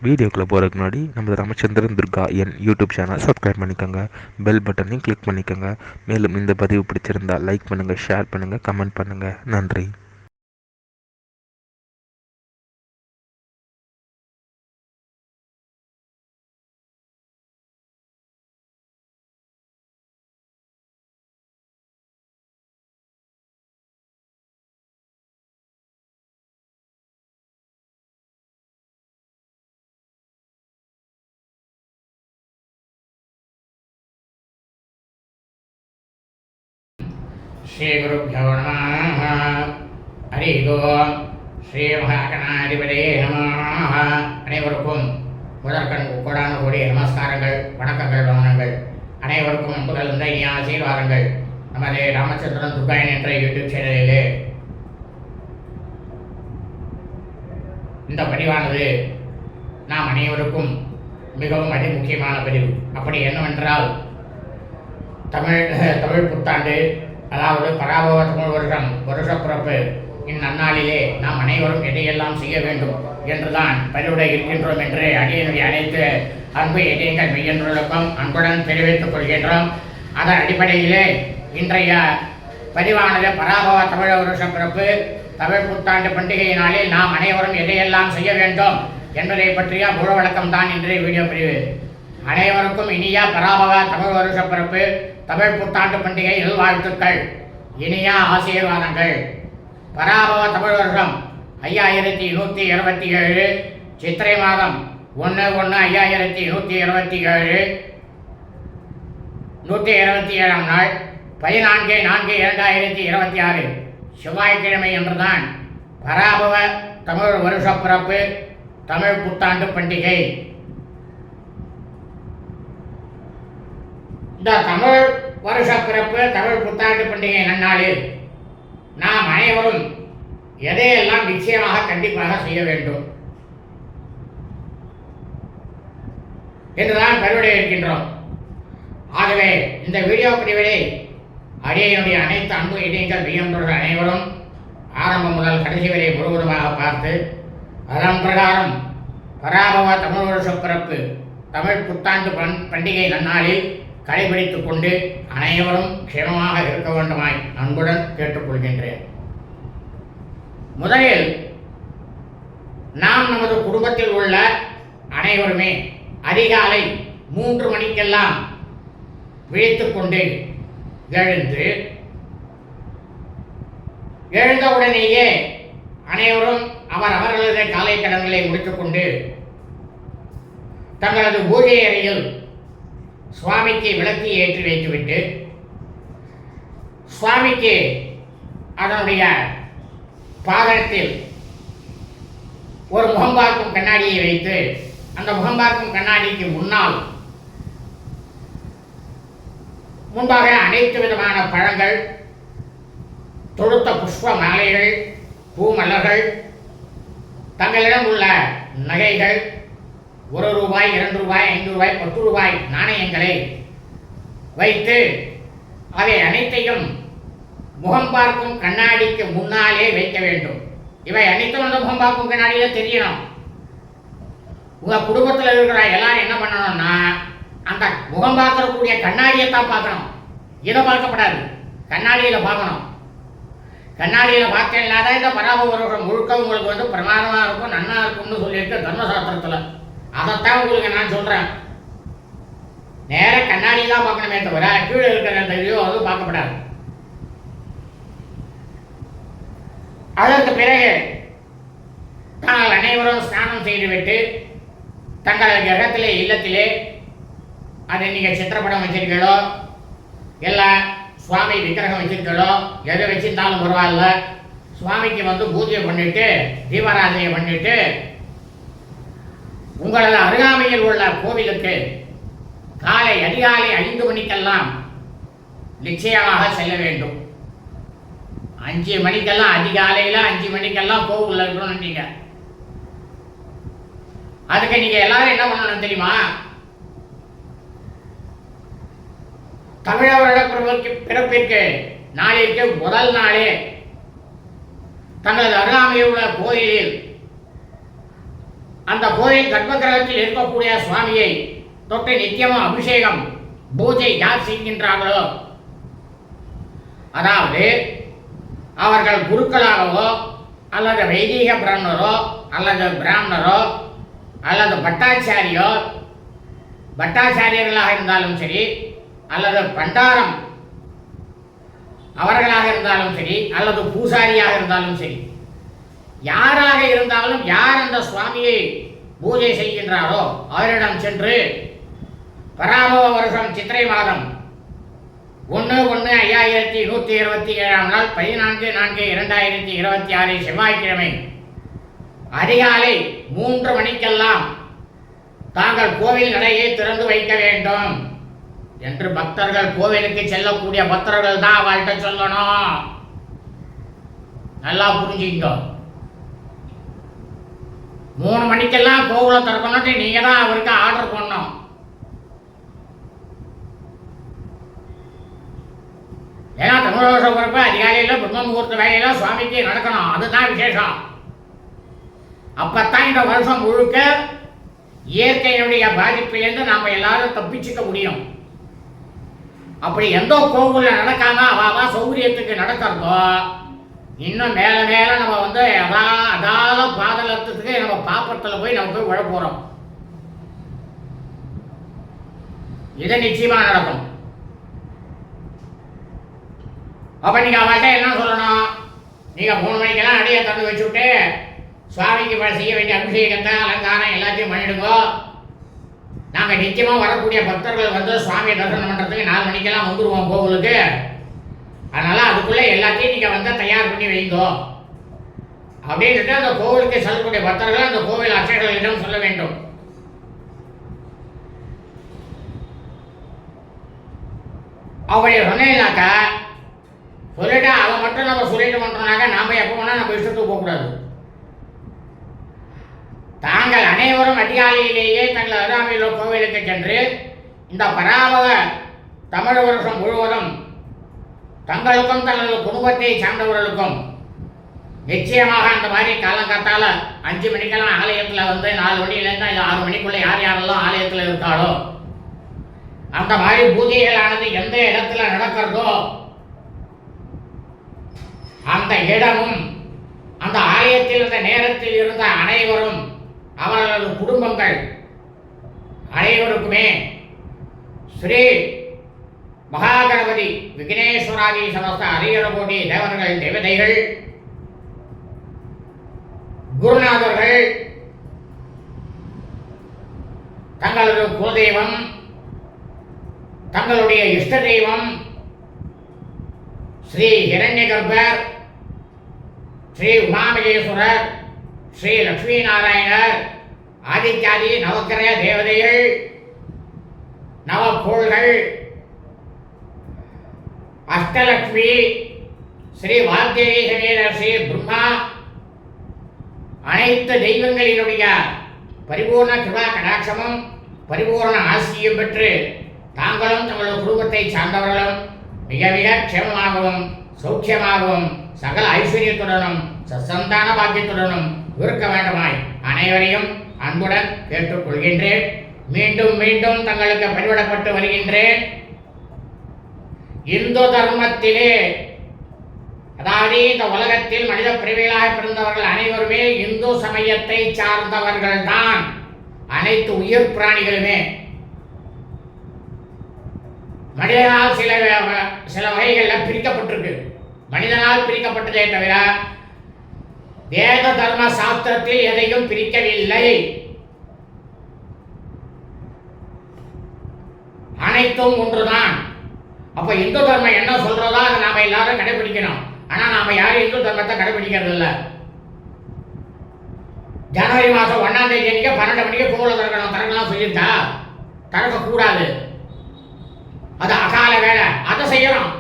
வீடியோக்குள்ளே போகிறதுக்கு முன்னாடி நம்ம ராமச்சந்திரன் துர்கா என் யூடியூப் சேனல் சப்ஸ்கிரைப் பண்ணிக்கோங்க, பெல் பட்டனையும் கிளிக் பண்ணிக்கோங்க. மேலும் இந்த பதிவு பிடிச்சிருந்தால் லைக் பண்ணுங்கள், ஷேர் பண்ணுங்கள், கமெண்ட் பண்ணுங்கள். நன்றி. श्री गुरुभ्यो नमः। हरि ओम. श्री மகாகணாதிபதியே நமः. அனைவருக்கும் முதற்கண் கோடான கோடி நமஸ்காரங்கள், வணக்கங்கள், வந்தனங்கள். அனைவருக்கும் அன்புகள் இந்த இனிய ஆசீர்வாதங்கள். நமது ராமச்சந்திரன் துர்காயன் என்ற யூடியூப் சேனலிலே இந்த பதிவானது நாம் அனைவருக்கும் மிகவும் முக்கியமான பதிவு. அப்படி என்னவென்றால், தமிழ் புத்தாண்டு, அதாவது பராபவ தமிழ் வருஷப்பிறப்பு இந்நன்னாளிலே நாம் அனைவரும் எதையெல்லாம் செய்ய வேண்டும் என்றுதான் பதிவுட இருக்கின்றோம் என்று அடியனுடைய அனைத்து அன்பு எதியங்கள் மெய்யென்றுக்கும் அன்புடன் தெரிவித்துக் கொள்கின்றோம். அதன் அடிப்படையிலே இன்றைய பதிவானது பராபவ தமிழ் வருஷப்பிறப்பு தமிழ் புத்தாண்டு பண்டிகை நாளில் நாம் அனைவரும் எதையெல்லாம் செய்ய வேண்டும் என்பதை பற்றிய முழு வழக்கம் தான் இன்றைய வீடியோ பிரிவு. அனைவருக்கும் இனிய பராபவ தமிழ் வருஷப்பிறப்பு தமிழ் புத்தாண்டு பண்டிகை நல்வாழ்த்துக்கள், இனிய ஆசீர்வாதங்கள். பராபவ தமிழ் வருஷம் 5127 சித்திரை மாதம் 1/1/5127 127ஆம் நாள் 14/4/2026 செவ்வாய்க்கிழமை என்றுதான் பராபவ தமிழ் வருஷப்பிறப்பு தமிழ் புத்தாண்டு பண்டிகை. இந்த தமிழ் வருஷ பிறப்பு தமிழ் புத்தாண்டு பண்டிகை நன்னாளில் நாம் அனைவரும் எதையெல்லாம் நிச்சயமாக கண்டிப்பாக செய்ய வேண்டும் என்றுதான் கருவிட இருக்கின்றோம். ஆகவே இந்த வீடியோ பதிவிலே அடியனுடைய அனைத்து அன்பு இடையங்கள் மெய்யன்பர்கள் அனைவரும் ஆரம்பம் முதல் கடைசி வரை முழுவதுமாக பார்த்து அதன் பிரகாரம் பராபவ தமிழ் வருஷ பிறப்பு தமிழ் புத்தாண்டு பண்டிகை நன்னாளில் கடைபிடித்துக் கொண்டு அனைவரும் க்ஷேமமாக இருக்க வேண்டுமாய் அன்புடன் கேட்டுக்கொள்கின்றேன். முதலில் நாம் நமது குடும்பத்தில் உள்ள அனைவருமே அதிகாலை 3 மணிக்கெல்லாம் விழித்துக் கொண்டு எழுந்தவுடனேயே அனைவரும் அவர்களது காலை கடன்களை முடித்துக் கொண்டு தங்களது பூஜை அறையில் சுவாமிக்கு விளக்கு ஏற்றி வைத்துவிட்டு சுவாமிக்கு அதனுடைய பாதத்தில் ஒரு முகம்பார்க்கும் கண்ணாடியை வைத்து அந்த முகம்பார்க்கும் கண்ணாடிக்கு முன்பாக அனைத்து விதமான பழங்கள், தொடுத்த புஷ்ப மாலைகள், பூமலர்கள், தங்களிடம் உள்ள நகைகள், ₹1, ₹2, ₹5, ₹10 நாணயங்களை வைத்து அவை அனைத்தையும் முகம் பார்க்கும் கண்ணாடிக்கு முன்னாலே வைக்க வேண்டும். இவை அனைத்தும் அந்த முகம் பார்க்கும் கண்ணாடியில தெரியணும். உங்க குடும்பத்தில் இருக்கிற எல்லாரும் என்ன பண்ணணும்னா அந்த முகம் பார்க்கக்கூடிய கண்ணாடியை தான் பார்க்கணும், இதை பார்க்கப்படாது. கண்ணாடியில பார்க்கணும். கண்ணாடியில பார்க்க இல்லாத இந்த பராபவ வருஷம் முழுக்க உங்களுக்கு பிரமாதமா இருக்கும், நன்னா இருக்கும்னு சொல்லியிருக்கு தர்மசாஸ்திரத்துல. அதைத்தான் உங்களுக்கு நான் சொல்றேன். நேர கண்ணாடி தான் பார்க்கணுமே தவிர கீழே இருக்கிற தெரியும் அது பார்க்கப்படாது. அதற்கு பிறகு தாங்கள் அனைவரும் ஸ்நானம் செய்துவிட்டு தங்களது கிரகத்திலே இல்லத்திலே அது நீங்க சித்திரப்படம் வச்சிருக்கீங்களோ இல்லை சுவாமி விக்கிரகம் வச்சிருக்கீங்களோ எதை வச்சிருந்தாலும் பரவாயில்ல, சுவாமிக்கு பூஜை பண்ணிட்டு தீபாராதனை பண்ணிட்டு உங்களது அருகாமையில் உள்ள கோவிலுக்கு அதிகாலை 5 மணிக்கெல்லாம் நிச்சயமாக செல்ல வேண்டும். 5 மணிக்கெல்லாம் அதிகாலையில் 5 மணிக்கெல்லாம் கோவிலில் இருக்கணும். நீங்க அதுக்கு நீங்க எல்லாரும் என்ன பண்ணணும் தெரியுமா? தமிழ வருட பிறப்பிற்கு நாளிற்கு முதல் நாளே தங்களது அருகாமையில் உள்ள கோயிலில் அந்த கோயில் கர்ப்பகிரகத்தில் இருக்கக்கூடிய சுவாமியை தொட்டு நித்தியமும் அபிஷேகம் பூஜை யார் செய்கின்றார்களோ, அதாவது அவர்கள் குருக்களாகவோ அல்லது வைதிக பிராமணரோ அல்லது பிராமணரோ அல்லது பட்டாச்சாரியர்களாக இருந்தாலும் சரி, அல்லது பண்டாரம் அவர்களாக இருந்தாலும் சரி, அல்லது பூசாரியாக இருந்தாலும் சரி, யாராக இருந்தாலும் யார் அந்த சுவாமியை பூஜை செய்கின்றாரோ அவரிடம் சென்று பராபவ வருஷம் சித்திரை மாதம் 1/1/5127 நாள் 14/4/2026 செவ்வாய்க்கிழமை அதிகாலை 3 மணிக்கெல்லாம் தாங்கள் கோவில் நடையை திறந்து வைக்க வேண்டும் என்று பக்தர்கள், கோவிலுக்கு செல்லக்கூடிய பக்தர்கள் தான் அவள்கிட்ட சொல்லணும். நல்லா புரிஞ்சுங்க. 3 மணிக்கெல்லாம் கோவிலை திறக்கணும்னு நீங்க தான் அவருக்கு ஆர்டர் பண்ணணும். ஏன்னா தமிழ் வருஷ பிறப்பு அதிகாலையில் பிரம்ம முகூர்த்த வேலையில சுவாமிக்கு நடக்கணும். அதுதான் விசேஷம். அப்பத்தான் இந்த வருஷம் முழுக்க இயற்கையினுடைய பாதிப்பிலிருந்து நாம எல்லாரும் தப்பிச்சுக்க முடியும். அப்படி எந்த கோவில்ல நடக்காம அவாவா சௌகரியத்துக்கு நடக்கிறதோ இன்னும் மேல மேல நம்ம அதால பாதலத்துக்கு நம்ம பாப்பத்துல போய் நம்ம போய் விழ போறோம். இது நிச்சயமா நடக்கும். அப்ப நீங்க அவள்கிட்ட என்ன சொல்லணும்? நீங்க 3 மணிக்கெல்லாம் அடியை திறந்து வச்சு விட்டு சுவாமிக்கு செய்ய வேண்டிய அபிஷேகத்தை அலங்காரம் எல்லாத்தையும் பண்ணிடுங்க. நாங்க நிச்சயமா வரக்கூடிய பக்தர்கள் சுவாமியை தரிசனம் பண்றதுக்கு 4 மணிக்கெல்லாம் வந்துருவோம் கோவிலுக்கு. அதனால அதுக்குள்ள எல்லாத்தையும் நீங்க தயார் பண்ணி வைங்கோ அப்படின்ட்டு அந்த கோவிலுக்கு செல்லக்கூடிய பக்தர்கள் அந்த கோவில் அர்ச்சகர்களிடம் சொல்ல வேண்டும். அப்படி சொன்னீங்கன்னாக்கா சொல்லிட்டு அதை மட்டும் நம்ம சொல்லிட்டு பண்றோம்னாக்கா நாம எப்போ வேணா நம்ம இஷ்டத்துக்கு போகக்கூடாது. தாங்கள் அனைவரும் அதிகாலையிலேயே தங்கள் அருகாமையிலோ கோவிலுக்கு சென்று இந்த பராபவ தமிழ் வருஷம் முழுவதும் தங்களுக்கும் தங்களது குடும்பத்தை சார்ந்தவர்களுக்கும் நிச்சயமாக அந்த மாதிரி காலங்காத்தால 5 மணிக்கெல்லாம் ஆலயத்தில் 4 மணிலேருந்து 6 மணிக்குள்ள யார் யாரெல்லாம் ஆலயத்தில் இருக்காளோ அந்த மாதிரி பூஜைகளானது எந்த இடத்துல நடக்கிறதோ அந்த இடமும் அந்த ஆலயத்தில் இருந்த நேரத்தில் இருந்த அனைவரும் அவர்களது குடும்பங்கள் அனைவருக்குமே ஸ்ரீ மகாகணபதி விக்னேஸ்வராதி சமஸ்த அரியரகோடி தேவர்கள் தேவதைகள் குருநாதர்கள் தங்களது குலதெய்வம் தங்களுடைய இஷ்ட தெய்வம் ஸ்ரீ ஹிரண்யகர்பர், ஸ்ரீ உமாமகேஸ்வரர், ஸ்ரீ லட்சுமி நாராயணர் ஆதித்யாதி நவக்கிரக தேவதைகள் நவக்கோள்கள் அஷ்டலட்சுமி ஸ்ரீ வாக்தேவி சமேத ஸ்ரீ பிரம்மா அனைத்து தெய்வங்களினுடைய பரிபூர்ண கிருபா கடாட்சமும் பரிபூர்ண ஆசியும் பெற்று தாங்களும் தங்களது குடும்பத்தை சார்ந்தவர்களும் மிக மிக க்ஷேமமாகவும் சௌக்கியமாகவும் சகல ஐஸ்வர்யத்துடனும் சசந்தான பாக்கியத்துடனும் இருக்க வேண்டுமாய் அனைவரையும் அன்புடன் கேட்டுக்கொள்கின்றேன். மீண்டும் மீண்டும் தங்களுக்கு பணிவிடப்பட்டு வருகின்றேன். இந்து தர்மத்திலே, அதாவது இந்த உலகத்தில் மனித பிரிவுகளாக பிறந்தவர்கள் அனைவருமே இந்து சமயத்தை சார்ந்தவர்கள் தான். அனைத்து உயிர் பிராணிகளுமே மனிதனால் சில வகைகளில் பிரிக்கப்பட்டிருக்கு. மனிதனால் பிரிக்கப்பட்டதே தவிர வேத தர்ம சாஸ்திரத்தில் எதையும் பிரிக்கவில்லை. அனைத்தும் ஒன்றுதான். அப்ப இந்து தர்மம் என்ன சொல்றதோ அதை நாம எல்லாரும் கடைபிடிக்கணும். ஆனா நாம யாரும் இந்து தர்மத்தை கடைபிடிக்கிறது இல்லை. ஜனவரி மாதம் 1ஆம் தேதி அன்னைக்கு 12 மணிக்கு கோவில திறக்கலாம் சொல்லியிருக்கா? திறக்க கூடாது. அது அகால வேலை. அதை செய்யணும்.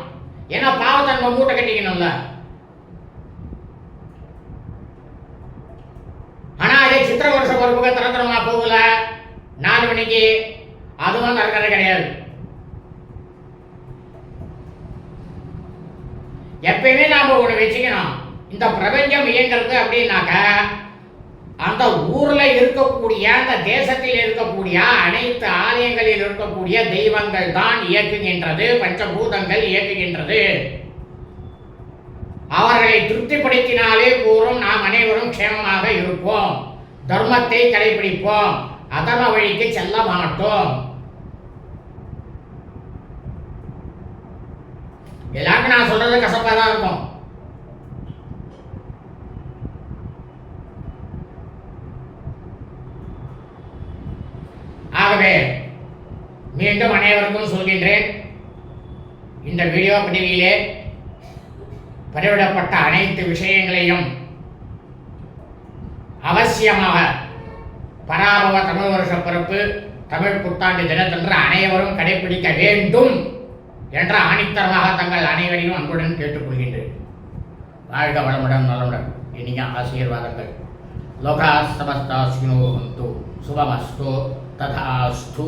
ஏன்னா பாவத்தை நம்ம மூட்டை கட்டிக்கணும்ல. ஆனா அதே சித்திரை வருஷ பொறுப்புக்கு திறக்கிறோமா கோவில 4 மணிக்கு, அதுவும் திறக்கிறது கிடையாது. எப்பயுமே நாம ஒண்ணு வச்சுக்கணும். இந்த பிரபஞ்சம் இயங்கிறது அப்படின்னாக்க அந்த ஊர்ல இருக்கக்கூடிய அந்த தேசத்தில் இருக்கக்கூடிய அனைத்து ஆலயங்களில் இருக்கக்கூடிய தெய்வங்கள் தான் இயக்குகின்றது, பஞ்சபூதங்கள் இயக்குகின்றது. அவர்களை திருப்திப்படுத்தினாலே கூறும் நாம் அனைவரும் க்ஷேமமாக இருப்போம், தர்மத்தை கடைபிடிப்போம், அதர்ம வழிக்கு செல்ல மாட்டோம். எல்லாருக்கும் நான் சொல்றது கசப்பா தான் இருக்கும். ஆகவே மீண்டும் அனைவருக்கும் சொல்கின்றேன், இந்த வீடியோ பதிவிலே பதிவிடப்பட்ட அனைத்து விஷயங்களையும் அவசியமாக பராபவ தமிழ் வருஷ பிறப்பு தமிழ் புத்தாண்டு தினத்தன்று அனைவரும் கடைபிடிக்க வேண்டும் என்ற ஆணித்தரமாக தங்கள் அனைவரையும் அன்புடன் கேட்டுக்கொள்கின்றேன். வாழ்க வளமுடன் நலமுடன் இனிய ஆசீர்வாதங்கள். லோகா சமஸ்தா சுகினோ ஹந்து சுபமஸ்து ததாஸ்து.